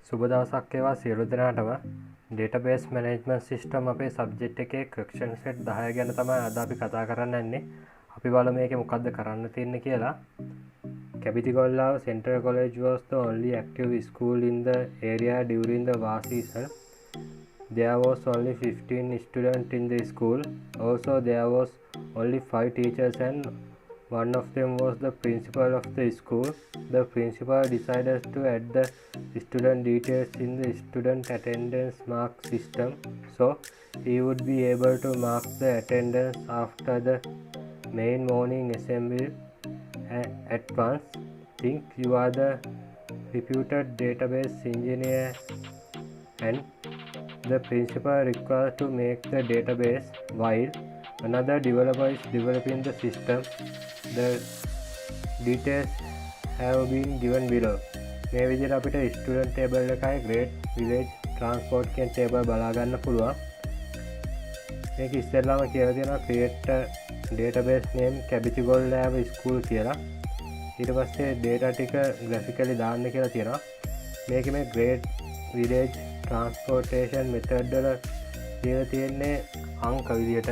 සුබ දවසක් වේවා සියලු දෙනාටම. database management system අපේ subject එකේ question set 10 ගැන තමයි අද අපි කතා කරන්න යන්නේ. අපි බලමු මේකේ මොකද්ද කරන්න තියෙන්නේ කියලා. Graphically Central College was the only active school in the area during the war season. There was only 15 students in the school. Also there was only 5 teachers and one of them was the principal of the school. The principal decided to add the student details in the student attendance mark system, so he would be able to mark the attendance after the main morning assembly at once. Think you are the reputed database engineer and the principal required to make the database while another developer is developing the system. The details have been given below. මේ විදිහට අපිට student table එකයි grade village transport කියන table බලා ගන්න පුළුවන්. මේක ඉස්සෙල්ලාම කියලා තියෙනවා create database name Graphically school කියලා. ඊට පස්සේ data ටික graphically දාන්න කියලා තියෙනවා. මේකේ මේ grade village transportation method වල කියලා තියෙන්නේ අංක විදිහට.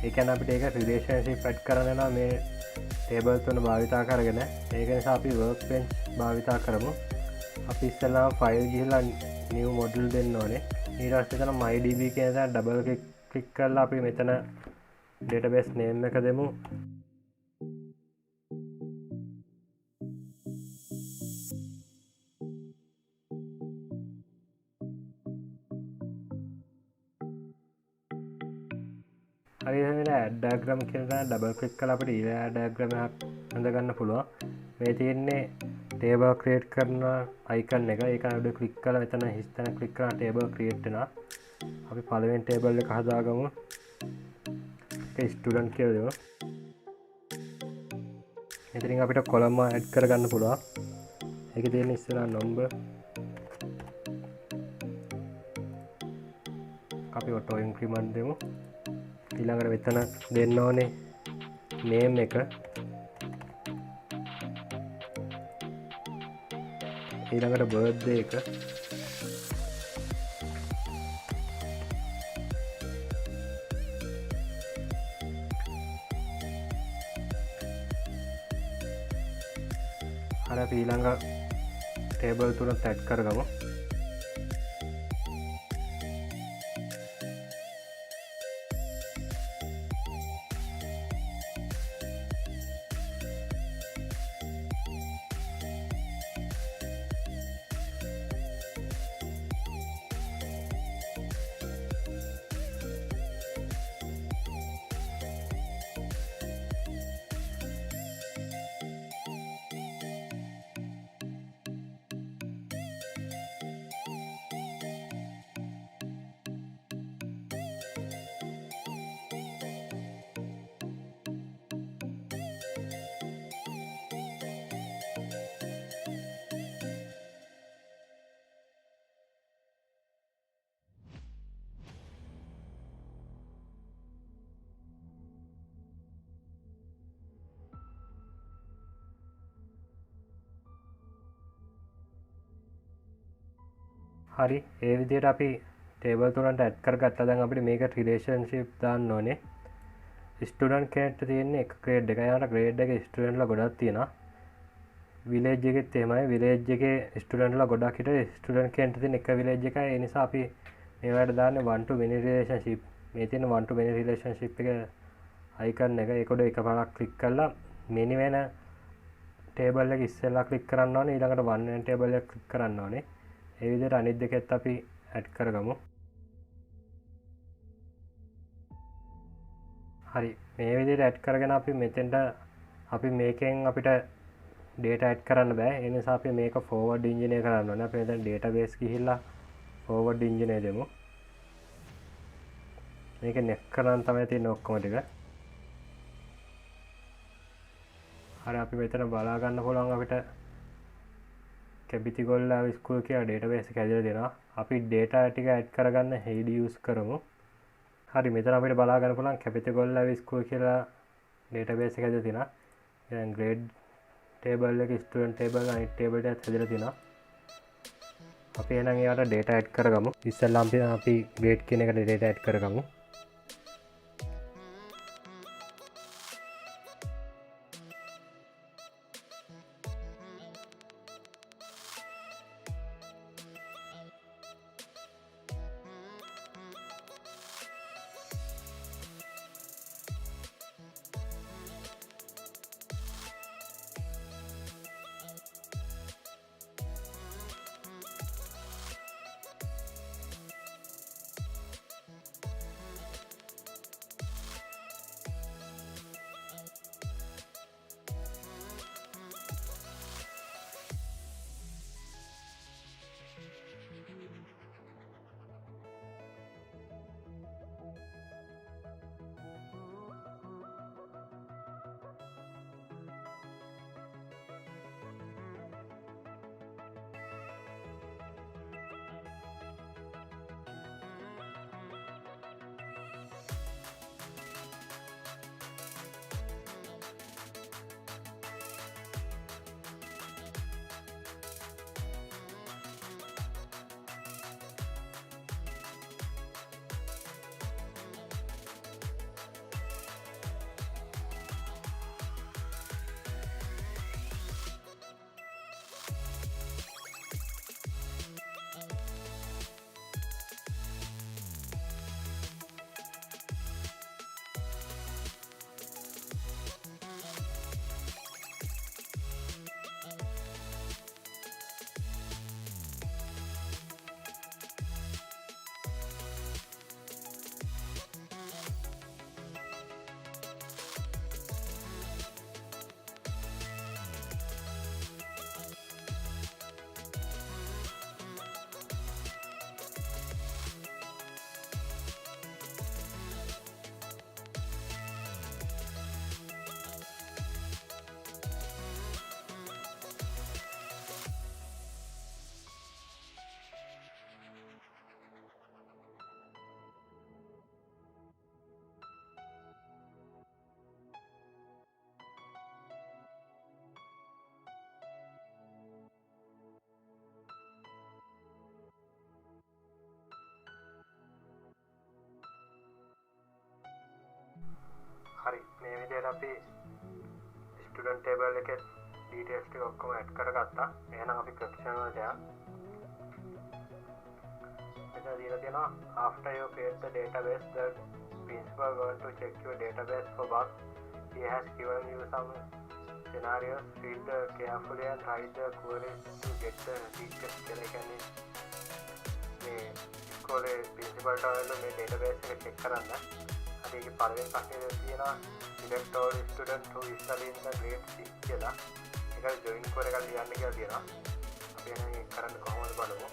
ඒ කියන්නේ අපිට ඒක relationship add කරන්න යනවා මේ table තුන භාවිතා කරගෙන. ඒක නිසා අපි workbench භාවිතා කරමු. අපි ඉස්සෙල්ලාම file ගිහලා new module දෙන්න ඕනේ. ඊට පස්සේ එතන mydb කියන තැන double click කරලා අපි මෙතන database name එක දෙමු. හරි එහෙනම් add diagram කියන තැන double click කරලා අපිට ඊළඟ add diagram එකක් හඳ ගන්න පුළුවන්. මේ තියෙන්නේ table create කරන icon එක. ඒක උඩ click කරලා මෙතන හිස් තැන click කරලා table create වෙනවා. අපි පළවෙනි table එක හදාගමු. ඒක student කියලා දෙමු. මෙතනින් අපිට column add කරගන්න පුළුවන්. ඒකේ තියෙන ඉස්සරහ number අපි auto increment දෙමු. ඊළඟට මෙතන දෙන්න ඕනේ name එක. ඊළඟට birthday එක. හරි අපි ඊළඟ table තුනත් add කරගමු. හරි ඒ විදිහට අපි table තුනට add කරගත්තා. දැන් අපිට මේක relationship දාන්න ඕනේ. student කෙනෙක්ට තියෙන්නේ එක grade එකයි. යාට grade එකේ student ලා ගොඩක් තියෙනවා. village එකෙත් එහෙමයි. village එකේ student ලා ගොඩක් හිටියේ student කෙනෙක්ට තියෙන එක village එකයි. ඒ නිසා අපි මේවට දාන්නේ one to many relationship. මේ තියෙන one to many relationship එක icon එක ඒක උඩ එකපාරක් click කරලා many වෙන table එක ඉස්සෙල්ලා click කරන්න ඕනේ. ඊළඟට one වෙන table එක click කරන්න ඕනේ. ඒ විදිහට අනිත් දෙකත් අපි add කරගමු. හරි මේ විදිහට add කරගෙන අපි මෙතෙන්ට අපි මේකෙන් අපිට data add කරන්න බෑ. ඒ නිසා අපි මේක forward engineer කරන්න ඕනේ. අපි මෙතන database ගිහිල්ලා forward engineer දෙමු. මේක net කරන් තමයි තියෙන්නේ ඔක්කොම ටික. හරි අපි මෙතන බලා ගන්න පුළුවන් අපිට Graphically school කියලා database එක ඇදලා දෙනවා. අපි data ටික add කරගන්න head use කරමු. හරි මෙතන අපිට බලා ගන්න පුළුවන් Graphically school කියලා database එක ඇදලා තියෙනවා. දැන් grade table එක student table අනිත් table එකත් ඇදලා තියෙනවා. අපි එහෙනම් ඒවට data add කරගමු. ඉස්සෙල්ලාම අපි grade කියන එකට data add කරගමු. හරි මේ විදිහට අපි ස්ටුඩන්ට් ටේබල් එකේ ඩීටේල්ස් ටික ඔක්කොම ඇඩ් කරගත්තා. එහෙනම් අපි ක්වෙස්චන් වලට යමු. මෙතන දීලා තියෙනවා after you create the database the principal going to check your database for bugs. He has given you some scenarios. Read the carefully and write the queries to get the request කියලා කියන්නේ මේ ඉස්කෝලේ principal ට මේ database එක check කරන්න. ඒක පළවෙනි ප්‍රශ්නේ තියෙනවා select all student who is studying the grade 6 කියලා. ඒක join core එකක් ලියන්න කියලා තියෙනවා. අපි එහෙනම් ඒක කරන්න කොහොමද බලමු.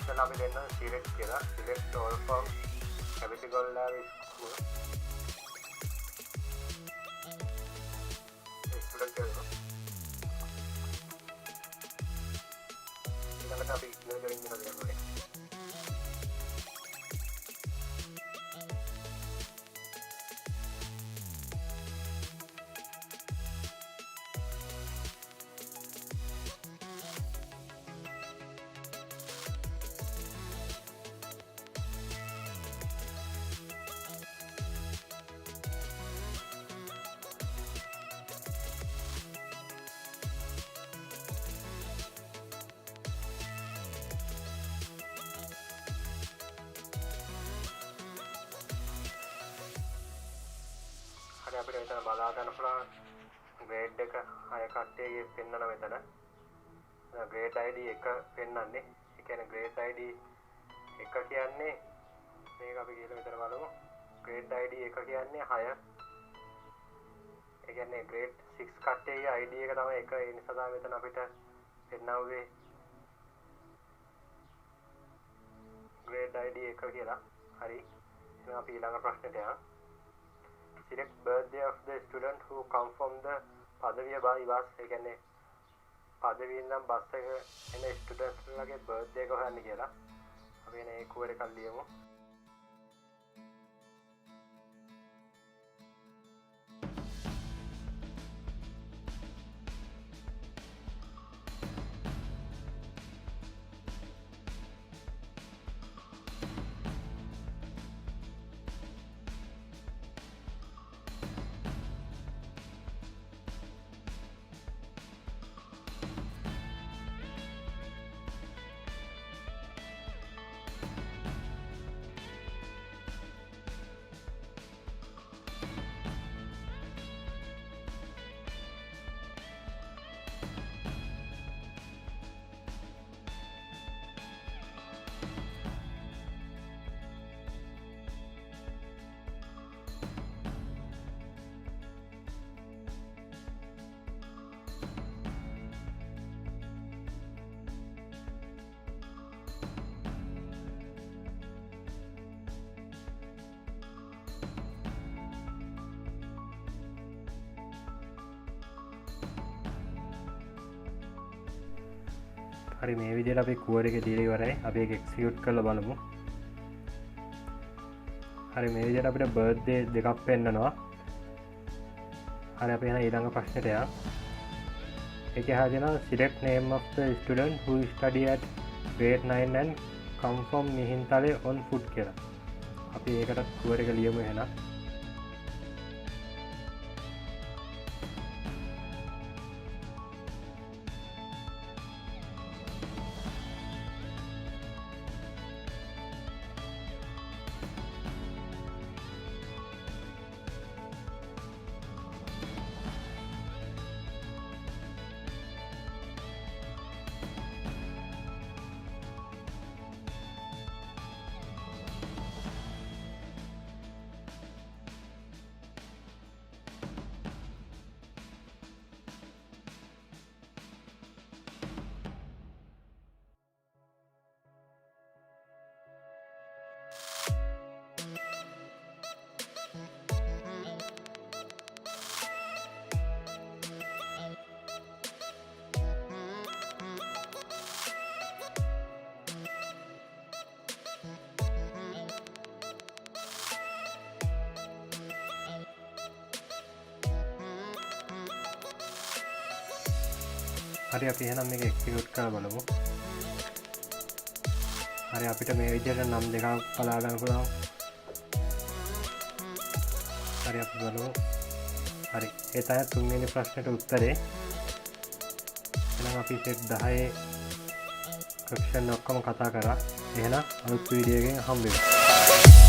ඉතින් අපි දෙන්න select කියලා select all from Graphically school. student කරනවා. ඊළඟට අපි join වෙනවා දෙනවා. අපිට මෙතන බලා ගන්න පුළුවන් grade එක 6 කට්ටියගේ පෙන්නන මෙතන grade ID 1 පෙන්නන්නේ. ඒ කියන්නේ grade ID 1 කියන්නේ මේක අපි කියලා මෙතන බලමු. grade ID 1 කියන්නේ 6. ඒ කියන්නේ grade 6 කට්ටියගේ ID එක තමයි 1. ඒ නිසා තමයි මෙතන අපිට පෙන්නවුවේ grade ID 1 කියලා. හරි. එහෙනම් අපි ඊළඟ ප්‍රශ්නෙට යමු. Select birthday of the student who come from the Padaviya by bus. ඒ කියන්නේ පදවියෙන් නම් බස් එක එන ස්ටුඩන්ට්ස් ලගේ බර්ත්ඩේ එක හොයන්න කියලා. අපි එන ඒ කෝඩ් එකක් ලියමු. හරි මේ විදිහට අපි කුවර් එක දීලා ඉවරයි. අපි ඒක එක්සිකියුට් කරලා බලමු. හරි මේ විදිහට අපිට බර්ත්ඩේ දෙකක් පෙන්නනවා. හරි අපි එහෙනම් ඊළඟ ප්‍රශ්නෙට යමු. ඒකේ හදනවා select name of the student who study at grade 9 and come from Mihintale on foot කියලා. අපි ඒකට කුවර් එක ලියමු එහෙනම්. හරි අපි එහෙනම් මේක එක්සිකියුට් කරලා බලමු. හරි අපිට මේ විදිහට නම් දෙකක් බලා ගන්න පුළුවන්. හරි අපි බලමු. හරි ඒ තමයි තුන්වෙනි ප්‍රශ්නෙට උත්තරේ. එහෙනම් අපි සෙට් 10 ක්වෙස්චන් ඔක්කොම කතා කරා. එහෙනම් අලුත් වීඩියෝ එකකින් හම්බ වෙමු.